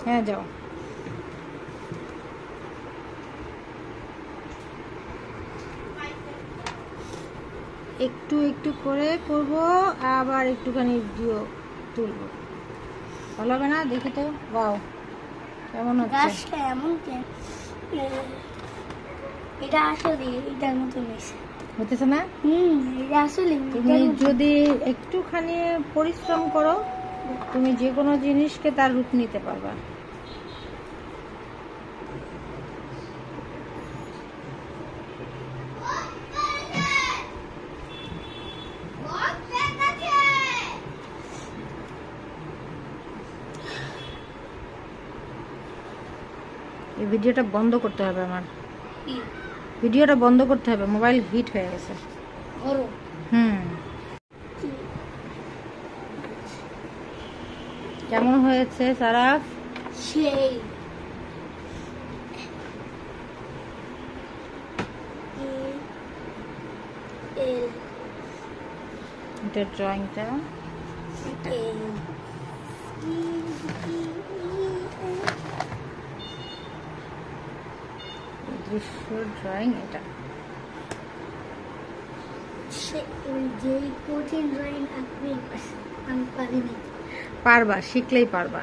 হ্যাঁ যাও। একটু একটু করে করব, আবার একটুখানি ভিডিও তুলব, ভালো হবে না? দেখি তো। ওয়াও, কেমন হচ্ছে? এটা আসলে এটার মতো হয়েছে, হতেছে না? এটা আসলে তুমি যদি একটুখানি পরিশ্রম করো, তুমি যে কোনো জিনিসকে তার রূপ নিতে পারবা। এই ভিডিওটা বন্ধ করতে হবে আমার, ভিডিওটা বন্ধ করতে হবে, মোবাইল হিট হয়ে গেছে। কেমন হয়েছে সারাফ? সেই এটা ড্রয়িংটা দৃশ্য ড্রয়িং, এটা যে কঠিন ড্রয়িং আঁকবে আমি পারিনি। পারবা, শিখলেই পারবা।